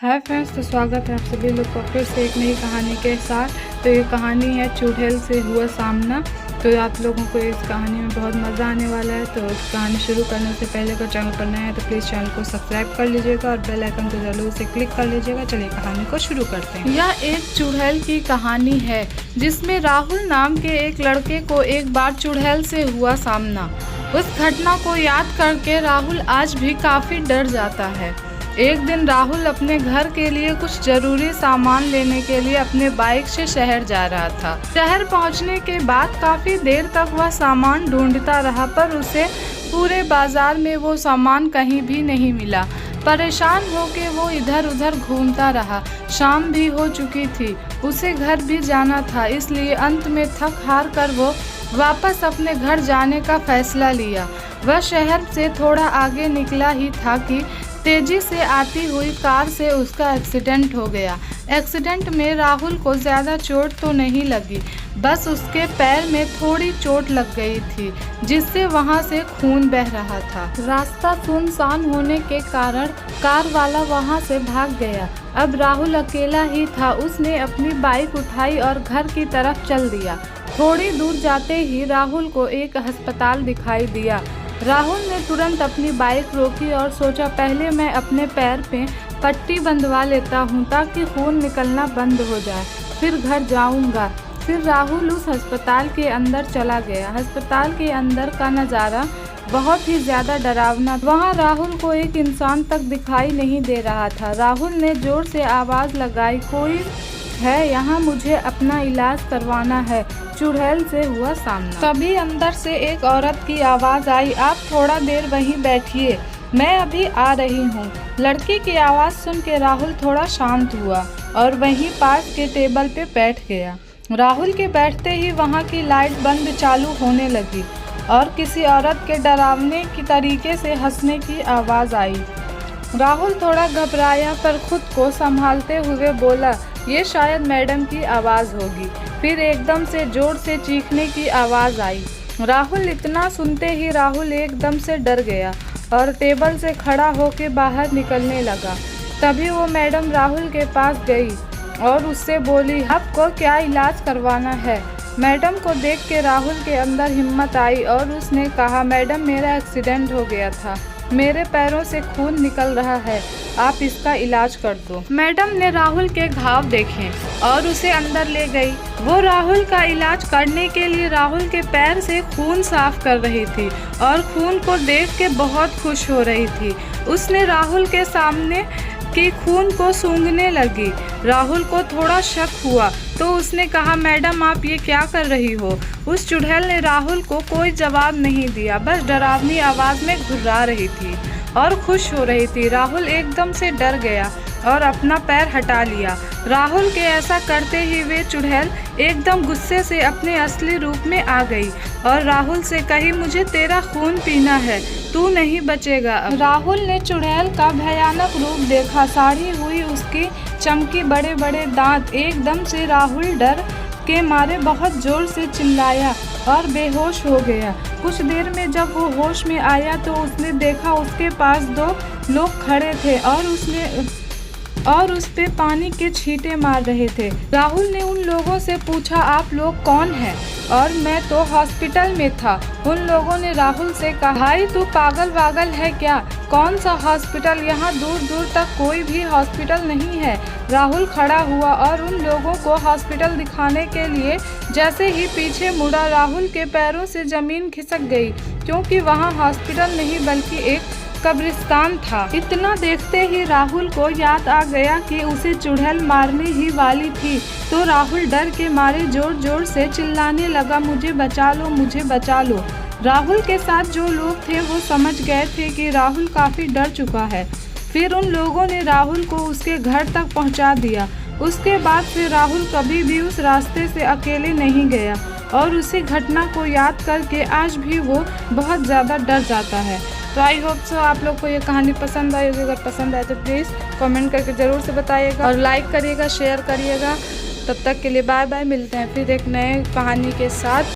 Hi friends, तो स्वागत है आप सभी लोग का फिर से एक नई कहानी के साथ। तो ये कहानी है चुड़ैल से हुआ सामना। तो आप लोगों को इस कहानी में बहुत मज़ा आने वाला है। तो इस कहानी शुरू करने से पहले अगर चैनल पर नया है तो प्लीज़ चैनल को सब्सक्राइब कर लीजिएगा और बेल आइकन को जरूर से क्लिक कर लीजिएगा। चलिए कहानी को शुरू करते हैं। यह एक चुड़ैल की कहानी है जिसमें राहुल नाम के एक लड़के को एक बार चुड़ैल से हुआ सामना। उस घटना को याद करके राहुल आज भी काफ़ी डर जाता है। एक दिन राहुल अपने घर के लिए कुछ जरूरी सामान लेने के लिए अपने बाइक से शहर जा रहा था। शहर पहुंचने के बाद काफ़ी देर तक वह सामान ढूंढता रहा, पर उसे पूरे बाजार में वो सामान कहीं भी नहीं मिला। परेशान होकर वो इधर उधर घूमता रहा। शाम भी हो चुकी थी, उसे घर भी जाना था, इसलिए अंत में थक हार कर वो वापस अपने घर जाने का फैसला लिया। वह शहर से थोड़ा आगे निकला ही था कि तेजी से आती हुई कार से उसका एक्सीडेंट हो गया। एक्सीडेंट में राहुल को ज़्यादा चोट तो नहीं लगी, बस उसके पैर में थोड़ी चोट लग गई थी, जिससे वहां से खून बह रहा था। रास्ता सुनसान होने के कारण कार वाला वहां से भाग गया। अब राहुल अकेला ही था। उसने अपनी बाइक उठाई और घर की तरफ चल दिया। थोड़ी दूर जाते ही राहुल को एक अस्पताल दिखाई दिया। राहुल ने तुरंत अपनी बाइक रोकी और सोचा पहले मैं अपने पैर पे पट्टी बंधवा लेता हूँ ताकि खून निकलना बंद हो जाए, फिर घर जाऊँगा। फिर राहुल उस अस्पताल के अंदर चला गया। अस्पताल के अंदर का नज़ारा बहुत ही ज़्यादा डरावना। वहाँ राहुल को एक इंसान तक दिखाई नहीं दे रहा था। राहुल ने ज़ोर से आवाज़ लगाई, कोई है यहाँ, मुझे अपना इलाज करवाना है। चुड़ैल से हुआ सामना। तभी अंदर से एक औरत की आवाज़ आई, आप थोड़ा देर वहीं बैठिए, मैं अभी आ रही हूँ। लड़की की आवाज़ सुन के राहुल थोड़ा शांत हुआ और वहीं पास के टेबल पे बैठ गया। राहुल के बैठते ही वहाँ की लाइट बंद चालू होने लगी और किसी औरत के डरावने की तरीके से हंसने की आवाज़ आई। राहुल थोड़ा घबराया पर खुद को संभालते हुए बोला, ये शायद मैडम की आवाज़ होगी। फिर एकदम से जोर से चीखने की आवाज़ आई। राहुल इतना सुनते ही राहुल एकदम से डर गया और टेबल से खड़ा होकर बाहर निकलने लगा। तभी वो मैडम राहुल के पास गई और उससे बोली, आपको क्या इलाज करवाना है? मैडम को देख के राहुल के अंदर हिम्मत आई और उसने कहा, मैडम मेरा एक्सीडेंट हो गया था, मेरे पैरों से खून निकल रहा है, आप इसका इलाज कर दो। मैडम ने राहुल के घाव देखे और उसे अंदर ले गई। वो राहुल का इलाज करने के लिए राहुल के पैर से खून साफ कर रही थी और खून को देख के बहुत खुश हो रही थी। उसने राहुल के सामने कि खून को सूंघने लगी। राहुल को थोड़ा शक हुआ तो उसने कहा, मैडम आप ये क्या कर रही हो? उस चुड़ैल ने राहुल को कोई जवाब नहीं दिया, बस डरावनी आवाज़ में घुर्रा रही थी और खुश हो रही थी। राहुल एकदम से डर गया और अपना पैर हटा लिया। राहुल के ऐसा करते ही वे चुड़ैल एकदम गुस्से से अपने असली रूप में आ गई और राहुल से कही, मुझे तेरा खून पीना है, तू नहीं बचेगा। राहुल ने चुड़ैल का भयानक रूप देखा। साड़ी हुई उसकी चमकी बड़े बड़े दांत। एकदम से राहुल डर के मारे बहुत जोर से चिल्लाया और बेहोश हो गया। कुछ देर में जब वो होश में आया तो उसने देखा उसके पास दो लोग खड़े थे और उस पे पानी के छींटे मार रहे थे। राहुल ने उन लोगों से पूछा, आप लोग कौन हैं? और मैं तो हॉस्पिटल में था। उन लोगों ने राहुल से कहा, भाई तू पागल वागल है क्या? कौन सा हॉस्पिटल? यहाँ दूर दूर तक कोई भी हॉस्पिटल नहीं है। राहुल खड़ा हुआ और उन लोगों को हॉस्पिटल दिखाने के लिए जैसे ही पीछे मुड़ा, राहुल के पैरों से ज़मीन खिसक गई, क्योंकि वहाँ हॉस्पिटल नहीं बल्कि एक कब्रिस्तान था। इतना देखते ही राहुल को याद आ गया कि उसे चुड़ैल मारने ही वाली थी। तो राहुल डर के मारे जोर जोर से चिल्लाने लगा, मुझे बचा लो, मुझे बचा लो। राहुल के साथ जो लोग थे वो समझ गए थे कि राहुल काफ़ी डर चुका है। फिर उन लोगों ने राहुल को उसके घर तक पहुंचा दिया। उसके बाद फिर राहुल कभी भी उस रास्ते से अकेले नहीं गया और उसी घटना को याद करके आज भी वो बहुत ज़्यादा डर जाता है। तो आई होप सो आप लोग को ये कहानी पसंद आई होगी। अगर पसंद आए तो प्लीज़ कमेंट करके ज़रूर से बताइएगा और लाइक करिएगा, शेयर करिएगा। तब तक के लिए बाय बाय, मिलते हैं फिर एक नए कहानी के साथ।